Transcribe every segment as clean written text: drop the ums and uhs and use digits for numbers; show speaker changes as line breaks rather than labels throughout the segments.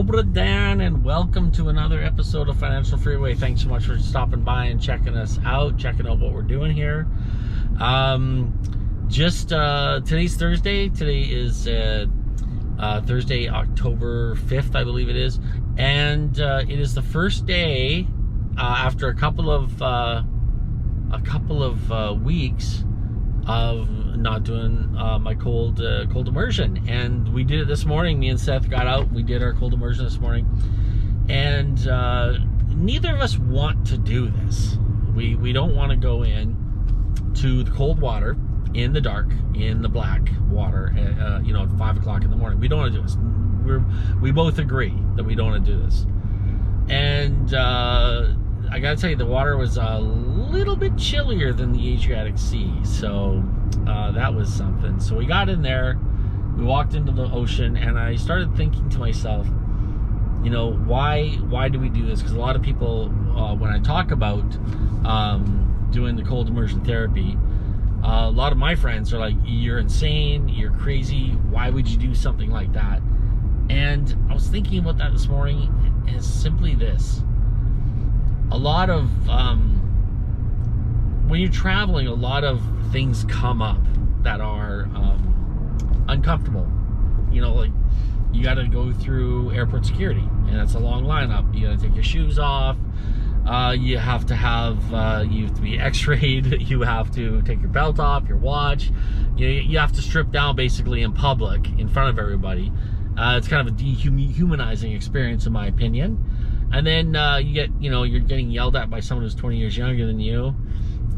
Dobra Dan, and welcome to another episode of Financial Freeway. Thanks so much for stopping by and checking us out, checking out what we're doing here. Today's Thursday. Today is Thursday, October 5th, I believe it is. And it is the first day after a couple of weeks of not doing my cold immersion, and we did it this morning. Me and Seth got out, we did our cold immersion this morning, and neither of us want to do this. We don't want to go in to the cold water in the dark, in the black water, at 5 o'clock in the morning. We don't want to do this. We both agree that we don't want to do this. And I gotta tell you, the water was a little bit chillier than the Adriatic Sea, so that was something. So we got in there, we walked into the ocean, and I started thinking to myself, why do we do this? Because a lot of people, when I talk about doing the cold immersion therapy, a lot of my friends are like, you're insane, you're crazy, why would you do something like that? And I was thinking about that this morning, and it's simply this. A lot of, when you're traveling, a lot of things come up that are uncomfortable. Like you got to go through airport security, and that's a long lineup. You got to take your shoes off. You have to be x-rayed. You have to take your belt off, your watch. You have to strip down basically in public in front of everybody. It's kind of a dehumanizing experience, in my opinion. And then you're getting yelled at by someone who's 20 years younger than you,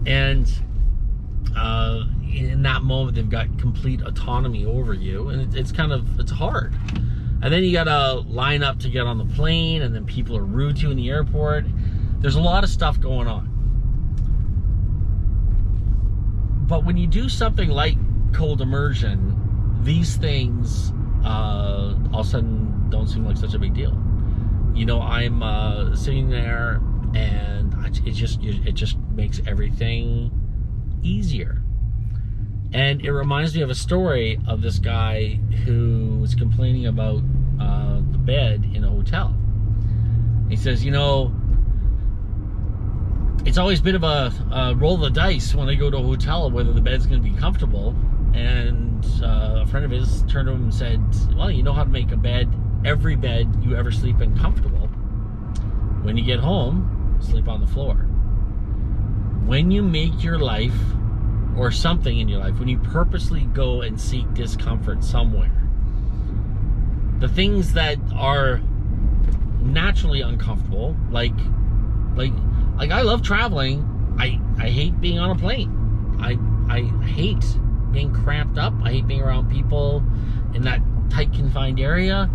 and in that moment they've got complete autonomy over you, and it's hard. And then you gotta line up to get on the plane, and then people are rude to you in the airport. There's a lot of stuff going on. But when you do something like cold immersion, these things all of a sudden don't seem like such a big deal. I'm sitting there, and it just makes everything easier. And it reminds me of a story of this guy who was complaining about the bed in a hotel. He says, it's always a bit of a roll of the dice when they go to a hotel whether the bed's going to be comfortable. And a friend of his turned to him and said, well, you know how to make every bed you ever sleep in comfortable. When you get home, sleep on the floor. When you make your life, or something in your life, when you purposely go and seek discomfort somewhere, the things that are naturally uncomfortable, like I love traveling. I hate being on a plane. I hate being cramped up. I hate being around people in that tight, confined area.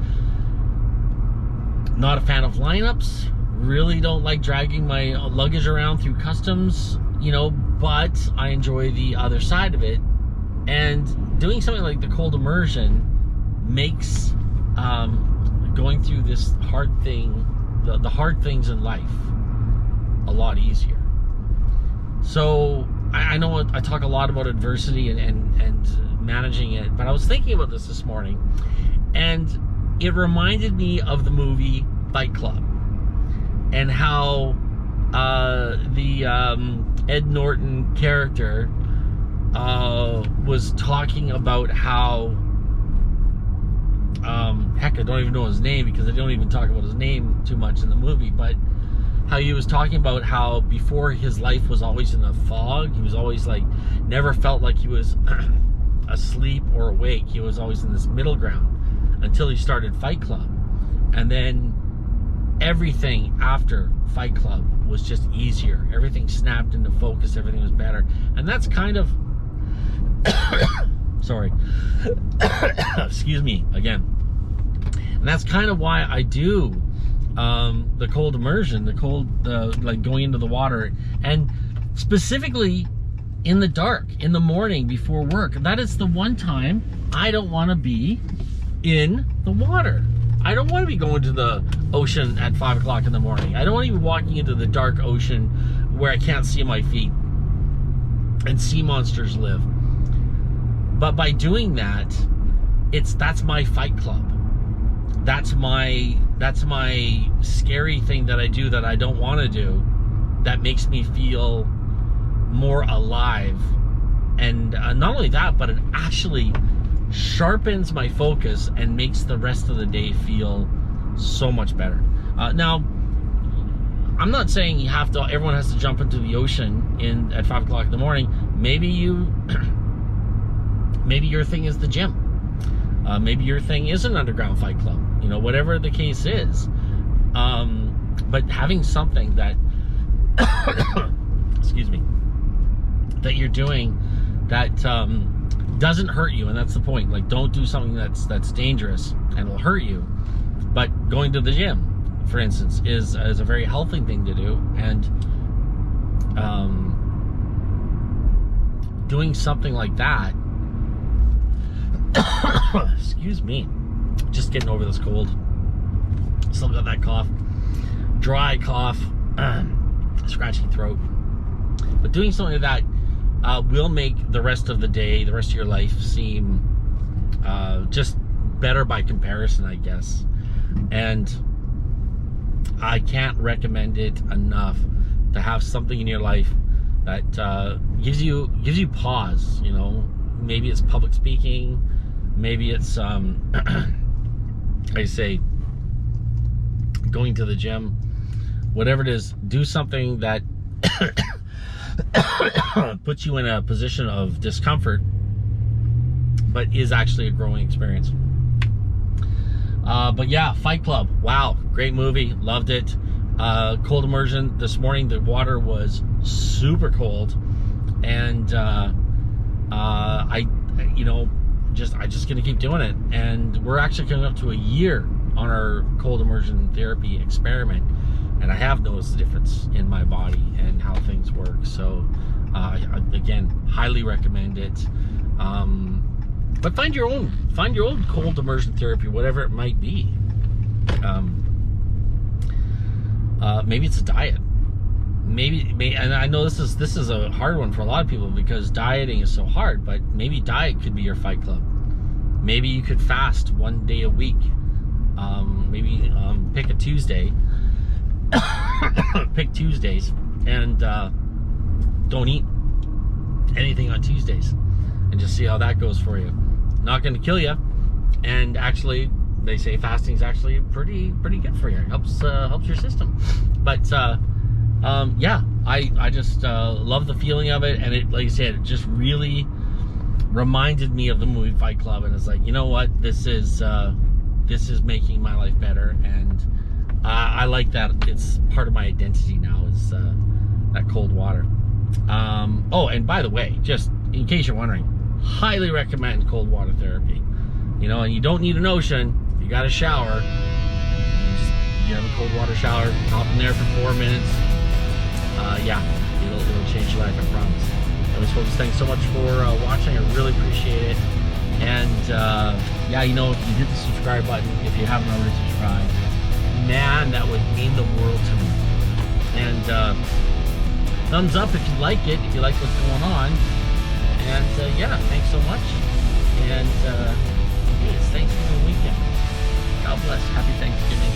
Not a fan of lineups. Really don't like dragging my luggage around through customs, but I enjoy the other side of it. And doing something like the cold immersion makes going through this hard thing, the hard things in life, a lot easier. So I know I talk a lot about adversity and managing it, but I was thinking about this morning, and it reminded me of the movie Fight Club, and how the Ed Norton character was talking about how I don't even know his name, because they don't even talk about his name too much in the movie, but how he was talking about how before his life was always in a fog. He was always never felt like he was asleep or awake. He was always in this middle ground until he started Fight Club. And then everything after Fight Club was just easier. Everything snapped into focus. Everything was better. And that's kind of sorry. Excuse me again. And that's kind of why I do the cold immersion, going into the water, and specifically in the dark, in the morning before work. That is the one time I don't want to be in the water. I don't want to be going to the ocean at 5 o'clock in the morning. I don't want to be walking into the dark ocean where I can't see my feet and sea monsters live. But by doing that, that's my Fight Club. that's my scary thing that I do that I don't want to do, that makes me feel more alive. And not only that, but it actually sharpens my focus and makes the rest of the day feel so much better. Now, I'm not saying everyone has to jump into the ocean at 5 o'clock in the morning. Maybe your thing is the gym. Maybe your thing is an underground fight club. You know, whatever the case is. But having something that, excuse me, that you're doing that doesn't hurt you, and that's the point. Like, don't do something that's dangerous and will hurt you. But going to the gym, for instance, is a very healthy thing to do, and doing something like that. Excuse me, just getting over this cold. Still got that cough, dry cough, scratchy throat. But doing something like that will make the rest of the day, the rest of your life, seem just better by comparison, I guess. And I can't recommend it enough to have something in your life that gives you pause. You know, maybe it's public speaking, maybe it's I say going to the gym, whatever it is. Do something that puts you in a position of discomfort, but is actually a growing experience. But yeah, Fight Club, wow, great movie, loved it. Cold immersion this morning, the water was super cold, and I just gonna keep doing it. And we're actually coming up to a year on our cold immersion therapy experiment, and I have noticed the difference in my body and how things work. So again, highly recommend it. But find your own cold immersion therapy, whatever it might be. Maybe it's a diet. Maybe, and I know this is a hard one for a lot of people because dieting is so hard. But maybe diet could be your fight club. Maybe you could fast one day a week. Maybe pick a Tuesday. Pick Tuesdays and don't eat anything on Tuesdays, and just see how that goes for you. Not going to kill you, and actually, they say fasting is actually pretty good for you. It helps your system. But yeah, I just love the feeling of it, and it, like I said, it just really reminded me of the movie Fight Club, and it's like, you know what, this is making my life better, and I like that. It's part of my identity now, is that cold water. Oh, and by the way, just in case you're wondering, highly recommend cold water therapy. You know, and you don't need an ocean. You got a shower. You have a cold water shower. Hop in there for 4 minutes. Yeah, it'll change your life, I promise. Anyways, folks, thanks so much for watching. I really appreciate it. And yeah, you know, if you hit the subscribe button, if you haven't already subscribed, man, that would mean the world to me. And thumbs up if you like it, if you like what's going on. And yeah, thanks so much. And hey, it's Thanksgiving weekend. God bless. Happy Thanksgiving.